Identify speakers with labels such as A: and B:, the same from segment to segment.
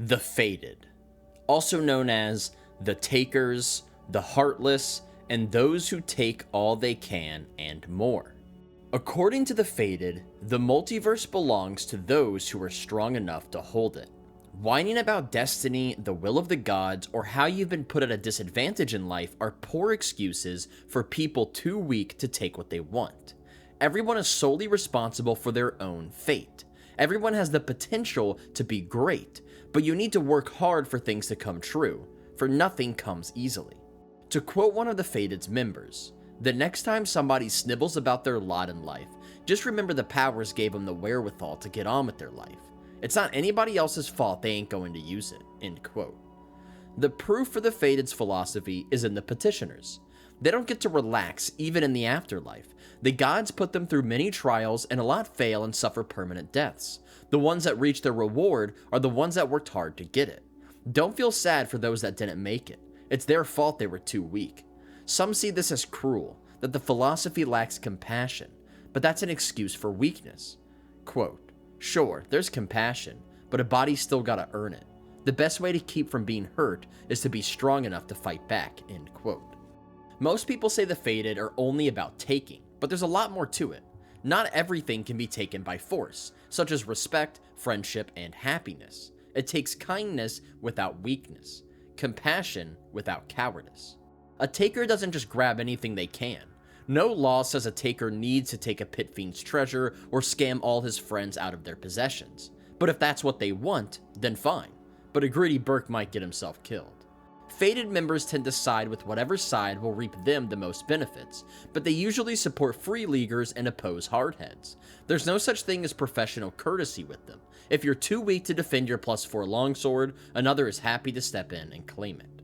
A: The Fated, also known as the Takers, the Heartless, and those who take all they can and more. According to the Fated, the multiverse belongs to those who are strong enough to hold it. Whining about destiny, the will of the gods, or how you've been put at a disadvantage in life are poor excuses for people too weak to take what they want. Everyone is solely responsible for their own fate. Everyone has the potential to be great, but you need to work hard for things to come true, for nothing comes easily. To quote one of the Fated's members, "The next time somebody snibbles about their lot in life, just remember the powers gave them the wherewithal to get on with their life. It's not anybody else's fault they ain't going to use it." End quote. The proof for the Fated's philosophy is in the petitioners. They don't get to relax even in the afterlife. The gods put them through many trials, and a lot fail and suffer permanent deaths. The ones that reach their reward are the ones that worked hard to get it. Don't feel sad for those that didn't make it. It's their fault they were too weak. Some see this as cruel, that the philosophy lacks compassion, but that's an excuse for weakness. Quote, "Sure, there's compassion, but a body's still gotta earn it. The best way to keep from being hurt is to be strong enough to fight back." End quote. Most people say the Fated are only about taking, but there's a lot more to it. Not everything can be taken by force, such as respect, friendship, and happiness. It takes kindness without weakness, compassion without cowardice. A taker doesn't just grab anything they can. No law says a taker needs to take a pit fiend's treasure or scam all his friends out of their possessions. But if that's what they want, then fine. But a greedy Burke might get himself killed. Fated members tend to side with whatever side will reap them the most benefits, but they usually support free leaguers and oppose hardheads. There's no such thing as professional courtesy with them. If you're too weak to defend your +4 longsword, another is happy to step in and claim it.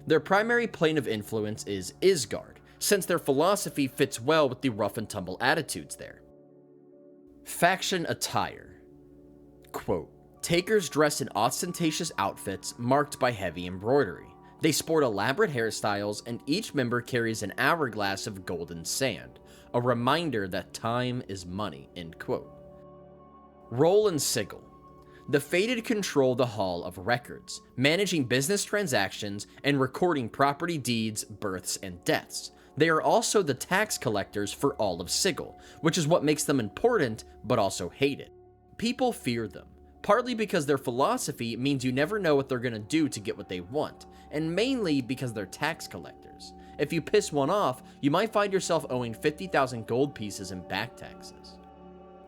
A: Their primary plane of influence is Isgard, since their philosophy fits well with the rough and tumble attitudes there. Faction Attire. Quote, "Takers dress in ostentatious outfits marked by heavy embroidery. They sport elaborate hairstyles, and each member carries an hourglass of golden sand, a reminder that time is money." End quote. Role in Sigil. The Fated control the Hall of Records, managing business transactions and recording property deeds, births, and deaths. They are also the tax collectors for all of Sigil, which is what makes them important, but also hated. People fear them, partly because their philosophy means you never know what they're going to do to get what they want, and mainly because they're tax collectors. If you piss one off, you might find yourself owing 50,000 gold pieces in back taxes.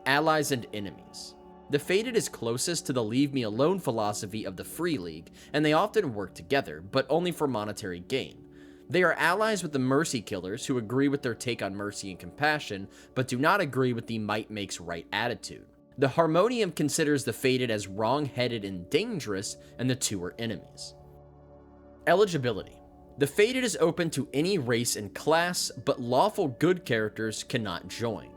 A: Allies and enemies. The Fated is closest to the leave me alone philosophy of the Free League, and they often work together, but only for monetary gain. They are allies with the Mercy Killers, who agree with their take on mercy and compassion, but do not agree with the might makes right attitude. The Harmonium considers the Fated as wrong-headed and dangerous, and the two are enemies. Eligibility. The Fated is open to any race and class, but lawful good characters cannot join.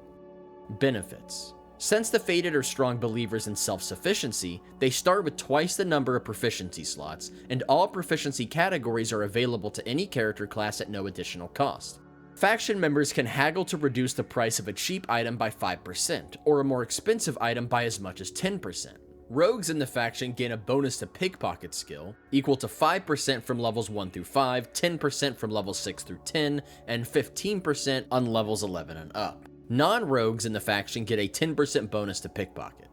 A: Benefits. Since the Fated are strong believers in self-sufficiency, they start with twice the number of proficiency slots, and all proficiency categories are available to any character class at no additional cost. Faction members can haggle to reduce the price of a cheap item by 5%, or a more expensive item by as much as 10%. Rogues in the faction gain a bonus to pickpocket skill, equal to 5% from levels 1 through 5, 10% from levels 6 through 10, and 15% on levels 11 and up. Non-rogues in the faction get a 10% bonus to pickpocket.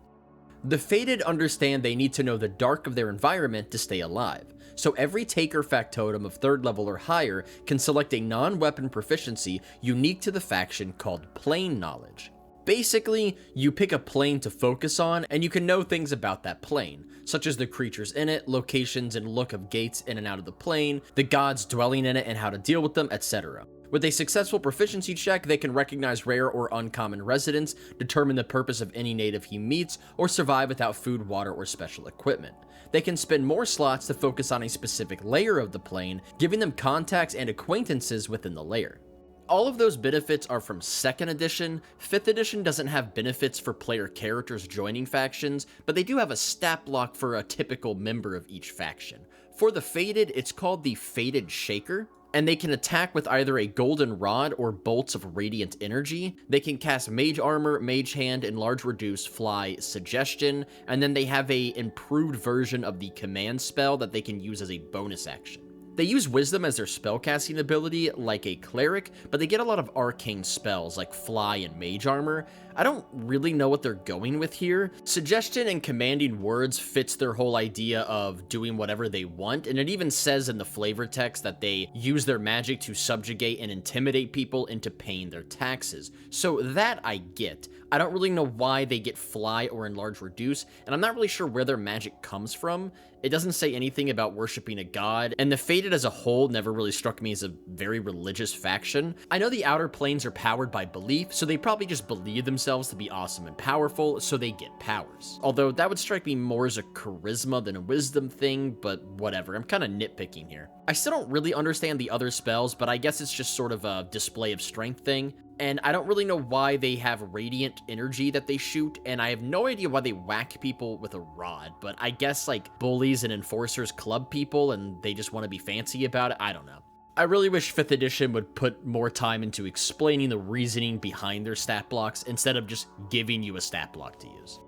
A: The Fated understand they need to know the dark of their environment to stay alive, so every taker factotum of 3rd level or higher can select a non-weapon proficiency unique to the faction called Plane Knowledge. Basically, you pick a plane to focus on, and you can know things about that plane, such as the creatures in it, locations and look of gates in and out of the plane, the gods dwelling in it and how to deal with them, etc. With a successful proficiency check, they can recognize rare or uncommon residents, determine the purpose of any native he meets, or survive without food, water, or special equipment. They can spend more slots to focus on a specific layer of the plane, giving them contacts and acquaintances within the layer. All of those benefits are from 2nd edition. 5th edition doesn't have benefits for player characters joining factions, but they do have a stat block for a typical member of each faction. For the Fated, it's called the Fated Shaker. and they can attack with either a golden rod or bolts of radiant energy. They can cast Mage Armor, Mage Hand, Enlarge, Reduce, Fly, Suggestion, and then they have a improved version of the command spell that they can use as a bonus action. They use Wisdom as their spellcasting ability, like a Cleric, but they get a lot of arcane spells like Fly and Mage Armor. I don't really know what they're going with here. Suggestion and Commanding Words fits their whole idea of doing whatever they want, and it even says in the flavor text that they use their magic to subjugate and intimidate people into paying their taxes. So that I get. I don't really know why they get Fly or Enlarge Reduce, and I'm not really sure where their magic comes from. It doesn't say anything about worshipping a god, and the Fated as a whole never really struck me as a very religious faction. I know the Outer Planes are powered by belief, so they probably just believe themselves to be awesome and powerful, so they get powers. Although that would strike me more as a charisma than a wisdom thing, but whatever, I'm kind of nitpicking here. I still don't really understand the other spells, but I guess it's just sort of a display of strength thing. And I don't really know why they have radiant energy that they shoot, and I have no idea why they whack people with a rod, but I guess like bullies and enforcers club people and they just want to be fancy about it. I don't know. I really wish 5th edition would put more time into explaining the reasoning behind their stat blocks instead of just giving you a stat block to use.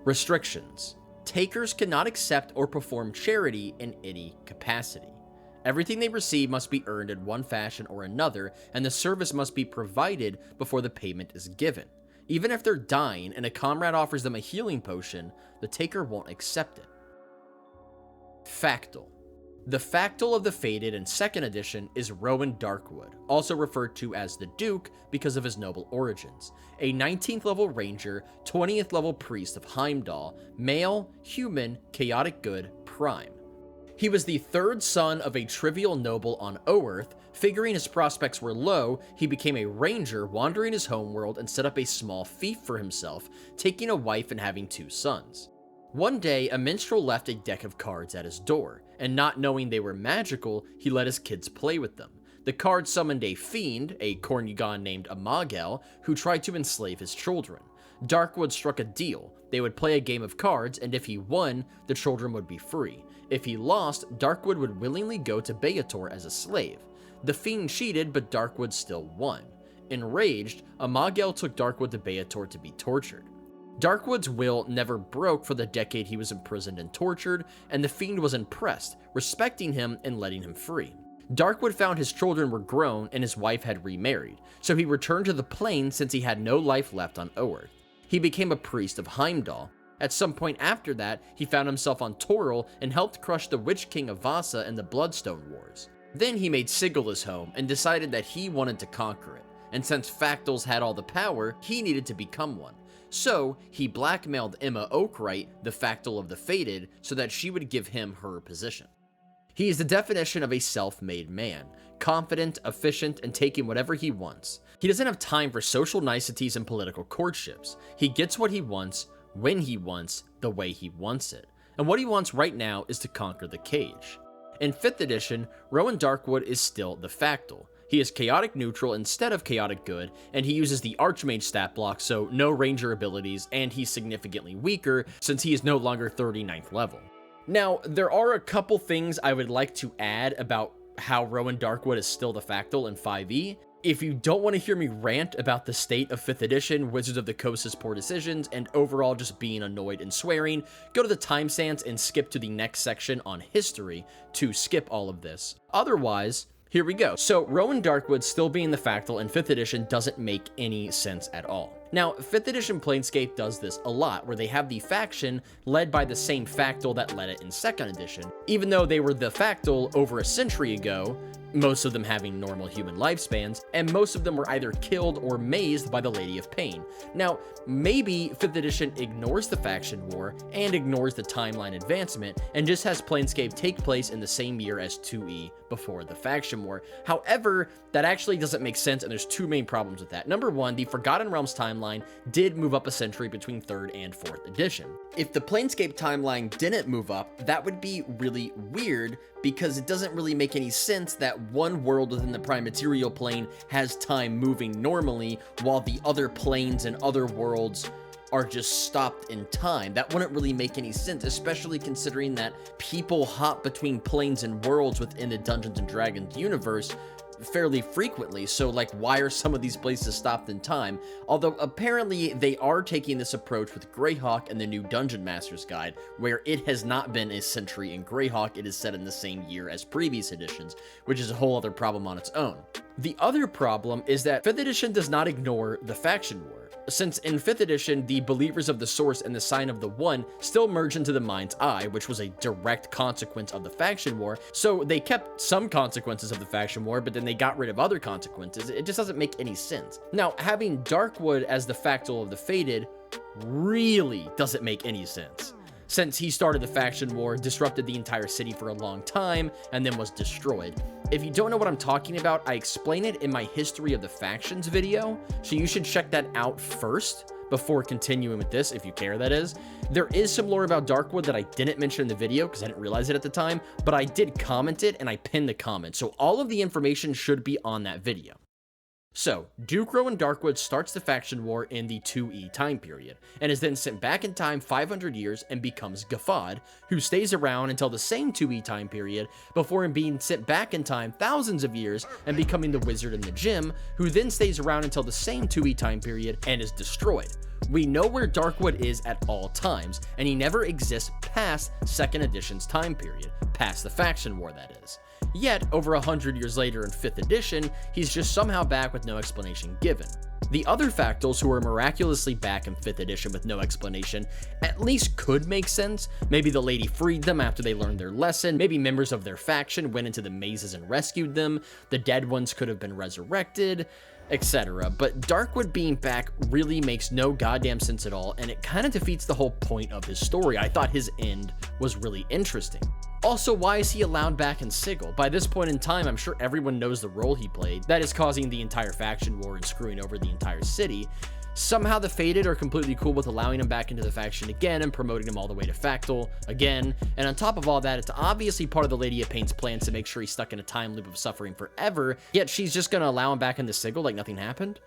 A: Restrictions. Takers cannot accept or perform charity in any capacity. Everything they receive must be earned in one fashion or another, and the service must be provided before the payment is given. Even if they're dying and a comrade offers them a healing potion, the taker won't accept it. Factol. The Factol of the Fated in 2nd edition is Rowan Darkwood, also referred to as the Duke because of his noble origins. A 19th level ranger, 20th level priest of Heimdall, male, human, chaotic good, prime. He was the 3rd son of a trivial noble on Oerth. Figuring his prospects were low, he became a ranger, wandering his homeworld, and set up a small fief for himself, taking a wife and having 2 sons. One day, a minstrel left a deck of cards at his door, and not knowing they were magical, he let his kids play with them. The cards summoned a fiend, a Kornugon named Amagel, who tried to enslave his children. Darkwood struck a deal. They would play a game of cards, and if he won, the children would be free. If he lost, Darkwood would willingly go to Beator as a slave. The fiend cheated, but Darkwood still won. Enraged, Amagel took Darkwood to Beator to be tortured. Darkwood's will never broke for the decade he was imprisoned and tortured, and the fiend was impressed, respecting him and letting him free. Darkwood found his children were grown and his wife had remarried, so he returned to the plane since he had no life left on Oerth. He became a priest of Heimdall. At some point after that, he found himself on Toril and helped crush the Witch King of Vasa in the Bloodstone Wars. Then he made Sigil his home and decided that he wanted to conquer it, and since Factols had all the power, he needed to become one. So, he blackmailed Emma Oakright, the Factol of the Fated, so that she would give him her position. He is the definition of a self-made man, confident, efficient, and taking whatever he wants. He doesn't have time for social niceties and political courtships. He gets what he wants, when he wants, the way he wants it. And what he wants right now is to conquer the cage. In 5th edition, Rowan Darkwood is still the Factol. He is chaotic neutral instead of chaotic good, and he uses the Archmage stat block, so no ranger abilities, and he's significantly weaker since he is no longer 39th level. Now, there are a couple things I would like to add about how Rowan Darkwood is still the Factol in 5e. If you don't want to hear me rant about the state of 5th edition, Wizards of the Coast's poor decisions, and overall just being annoyed and swearing, go to the timestamps and skip to the next section on history to skip all of this. Otherwise, here we go. So, Rowan Darkwood still being the Factol in 5th edition doesn't make any sense at all. Now, 5th edition Planescape does this a lot, where they have the faction led by the same Factol that led it in 2nd edition. Even though they were the Factol over a century ago, most of them having normal human lifespans, and most of them were either killed or mazed by the Lady of Pain. Now, maybe 5th edition ignores the faction war and ignores the timeline advancement, and just has Planescape take place in the same year as 2e before the faction war. However, that actually doesn't make sense, and there's 2 main problems with that. Number 1, the Forgotten Realms timeline did move up a century between 3rd and 4th edition. If the Planescape timeline didn't move up, that would be really weird, because it doesn't really make any sense that one world within the Prime Material plane has time moving normally, while the other planes and other worlds are just stopped in time. That wouldn't really make any sense, especially considering that people hop between planes and worlds within the Dungeons & Dragons universe fairly frequently. So like, why are some of these places stopped in time? Although apparently they are taking this approach with Greyhawk and the new Dungeon Master's Guide, where it has not been a century in Greyhawk. It is set in the same year as previous editions, which is a whole other problem on its own. The other problem is that 5th edition does not ignore the faction war. Since in 5th edition, the Believers of the Source and the Sign of the One still merge into the Mind's Eye, which was a direct consequence of the faction war, so they kept some consequences of the faction war, but then they got rid of other consequences. It just doesn't make any sense. Now, having Darkwood as the Factol of the Fated really doesn't make any sense, since he started the faction war, disrupted the entire city for a long time, and then was destroyed. If you don't know what I'm talking about, I explain it in my History of the Factions video, so you should check that out first before continuing with this, if you care, that is. There is some lore about Darkwood that I didn't mention in the video because I didn't realize it at the time, but I did comment it and I pinned the comment, so all of the information should be on that video. So, Duke Rowan Darkwood starts the faction war in the 2E time period, and is then sent back in time 500 years and becomes Gaffad, who stays around until the same 2E time period, before being sent back in time thousands of years and becoming the Wizard in the Gym, who then stays around until the same 2E time period and is destroyed. We know where Darkwood is at all times, and he never exists past 2nd edition's time period, past the faction war, that is. Yet, over 100 years later in 5th edition, he's just somehow back with no explanation given. The other Factols who are miraculously back in 5th edition with no explanation at least could make sense. Maybe the lady freed them after they learned their lesson, maybe members of their faction went into the mazes and rescued them, the dead ones could have been resurrected, etc. But Darkwood being back really makes no goddamn sense at all, and it kind of defeats the whole point of his story. I thought his end was really interesting. Also, why is he allowed back in Sigil? By this point in time, I'm sure everyone knows the role he played. That is causing the entire faction war and screwing over the entire city. Somehow the Fated are completely cool with allowing him back into the faction again and promoting him all the way to Factol again. And on top of all that, it's obviously part of the Lady of Pain's plans to make sure he's stuck in a time loop of suffering forever, yet she's just gonna allow him back into Sigil like nothing happened?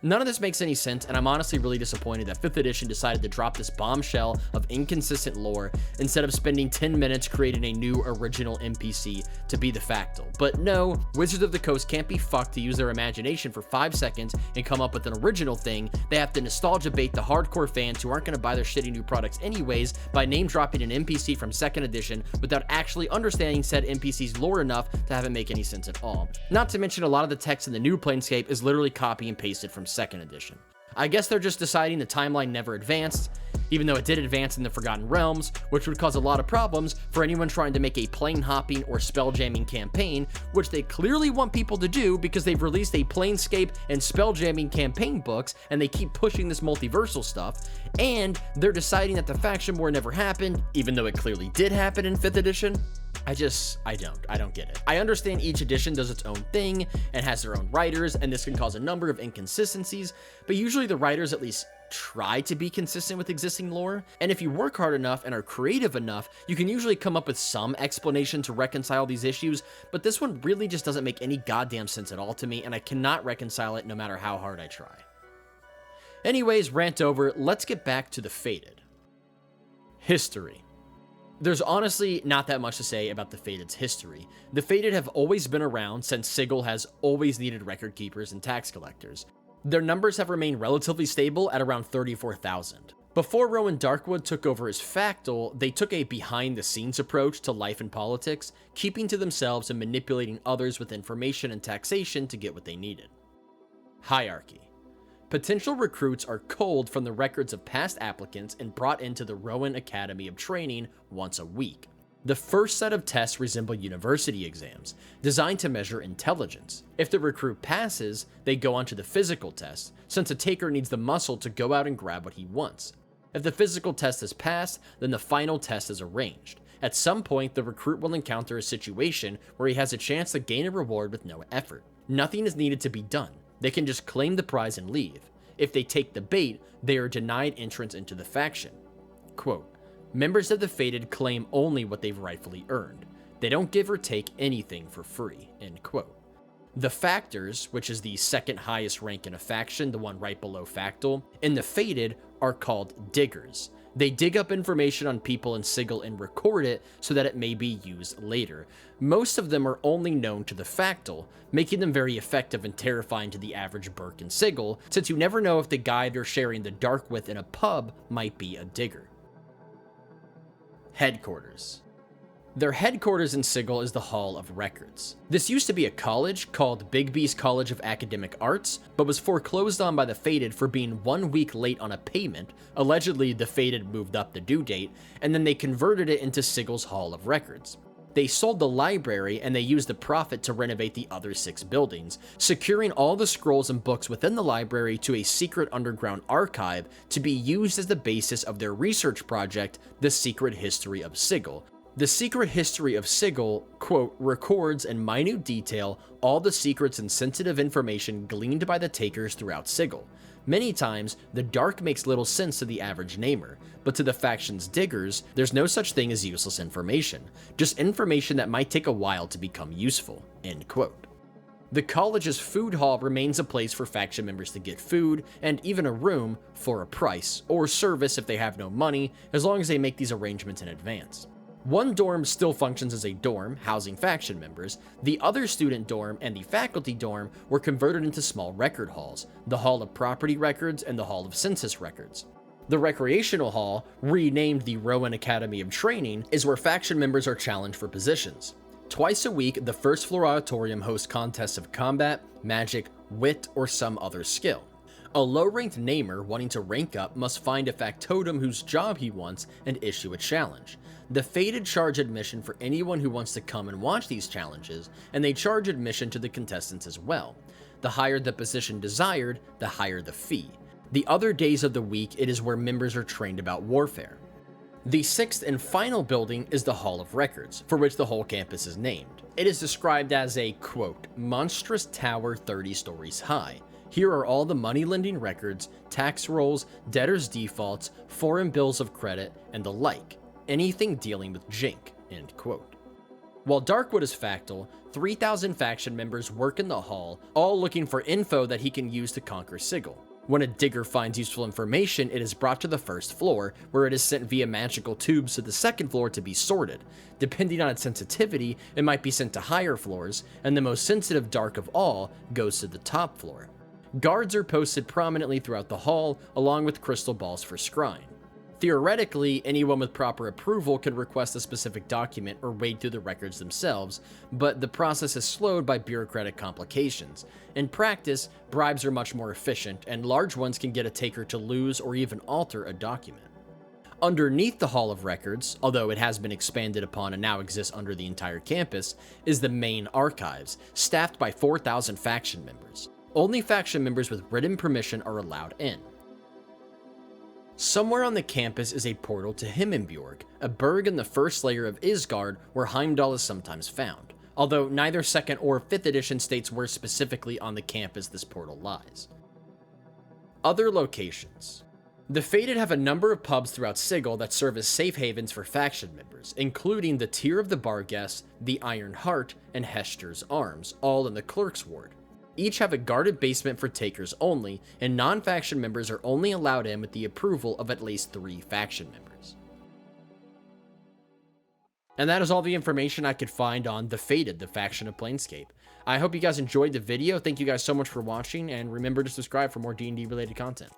A: None of this makes any sense, and I'm honestly really disappointed that 5th edition decided to drop this bombshell of inconsistent lore instead of spending 10 minutes creating a new original NPC to be the Factol. But no, Wizards of the Coast can't be fucked to use their imagination for 5 seconds and come up with an original thing. They have to nostalgia bait the hardcore fans who aren't going to buy their shitty new products anyways by name dropping an NPC from 2nd edition without actually understanding said NPC's lore enough to have it make any sense at all. Not to mention a lot of the text in the new Planescape is literally copy and pasted from 2nd edition. I guess they're just deciding the timeline never advanced, even though it did advance in the Forgotten Realms, which would cause a lot of problems for anyone trying to make a plane hopping or spell jamming campaign, which they clearly want people to do because they've released a Planescape and spell jamming campaign books, and they keep pushing this multiversal stuff, and they're deciding that the faction war never happened, even though it clearly did happen in 5th edition. I don't get it. I understand each edition does its own thing and has their own writers, and this can cause a number of inconsistencies, but usually the writers at least try to be consistent with existing lore, and if you work hard enough and are creative enough, you can usually come up with some explanation to reconcile these issues, but this one really just doesn't make any goddamn sense at all to me, and I cannot reconcile it no matter how hard I try. Anyways, rant over, let's get back to the Fated. History. There's honestly not that much to say about the Fated's history. The Fated have always been around since Sigil has always needed record keepers and tax collectors. Their numbers have remained relatively stable at around 34,000. Before Rowan Darkwood took over as Factol, they took a behind-the-scenes approach to life and politics, keeping to themselves and manipulating others with information and taxation to get what they needed. Hierarchy. Potential recruits are culled from the records of past applicants and brought into the Rowan Academy of Training once a week. The first set of tests resemble university exams, designed to measure intelligence. If the recruit passes, they go on to the physical test, since a taker needs the muscle to go out and grab what he wants. If the physical test is passed, then the final test is arranged. At some point, the recruit will encounter a situation where he has a chance to gain a reward with no effort. Nothing is needed to be done. They can just claim the prize and leave. If they take the bait, they are denied entrance into the faction. Quote, members of the Fated claim only what they've rightfully earned. They don't give or take anything for free, end quote. The Factors, which is the second highest rank in a faction, the one right below Factol, and the Fated are called Diggers. They dig up information on people in Sigil and record it so that it may be used later. Most of them are only known to the Factol, making them very effective and terrifying to the average Berk in Sigil, since you never know if the guy they're sharing the dark with in a pub might be a Digger. Headquarters. Their headquarters in Sigil is the Hall of Records. This used to be a college called Bigby's College of Academic Arts, but was foreclosed on by the Fated for being 1 week late on a payment. Allegedly, the Fated moved up the due date, and then they converted it into Sigil's Hall of Records. They sold the library, and they used the profit to renovate the other 6 buildings, securing all the scrolls and books within the library to a secret underground archive to be used as the basis of their research project, The Secret History of Sigil. The Secret History of Sigil, quote, records in minute detail all the secrets and sensitive information gleaned by the Takers throughout Sigil. Many times, the dark makes little sense to the average namer, but to the faction's diggers, there's no such thing as useless information, just information that might take a while to become useful, end quote. The college's food hall remains a place for faction members to get food, and even a room for a price, or service if they have no money, as long as they make these arrangements in advance. One dorm still functions as a dorm, housing faction members. The other student dorm and the faculty dorm were converted into small record halls, the Hall of Property Records and the Hall of Census Records. The recreational hall, renamed the Rowan Academy of Training, is where faction members are challenged for positions. Twice a week, the first floor auditorium hosts contests of combat, magic, wit, or some other skill. A low-ranked namer wanting to rank up must find a factotum whose job he wants and issue a challenge. The Fated charge admission for anyone who wants to come and watch these challenges, and they charge admission to the contestants as well. The higher the position desired, the higher the fee. The other days of the week, it is where members are trained about warfare. The 6th and final building is the Hall of Records, for which the whole campus is named. It is described as a, quote, monstrous tower 30 stories high. Here are all the money-lending records, tax rolls, debtors' defaults, foreign bills of credit, and the like. Anything dealing with jink, end quote. While Darkwood is Factol, 3,000 faction members work in the hall, all looking for info that he can use to conquer Sigil. When a digger finds useful information, it is brought to the first floor, where it is sent via magical tubes to the second floor to be sorted. Depending on its sensitivity, it might be sent to higher floors, and the most sensitive dark of all goes to the top floor. Guards are posted prominently throughout the hall, along with crystal balls for scrying. Theoretically, anyone with proper approval could request a specific document or wade through the records themselves, but the process is slowed by bureaucratic complications. In practice, bribes are much more efficient, and large ones can get a taker to lose or even alter a document. Underneath the Hall of Records, although it has been expanded upon and now exists under the entire campus, is the main archives, staffed by 4,000 faction members. Only faction members with written permission are allowed in. Somewhere on the campus is a portal to Himmenbjorg, a burg in the first layer of Isgard where Heimdall is sometimes found, although neither 2nd or 5th edition states where specifically on the campus this portal lies. Other locations. The Fated have a number of pubs throughout Sigil that serve as safe havens for faction members, including the Tear of the Barghest, the Iron Heart, and Hester's Arms, all in the Clerk's Ward. Each have a guarded basement for takers only, and non-faction members are only allowed in with the approval of at least 3 faction members. And that is all the information I could find on the Fated, the faction of Planescape. I hope you guys enjoyed the video. Thank you guys so much for watching, and remember to subscribe for more D&D related content.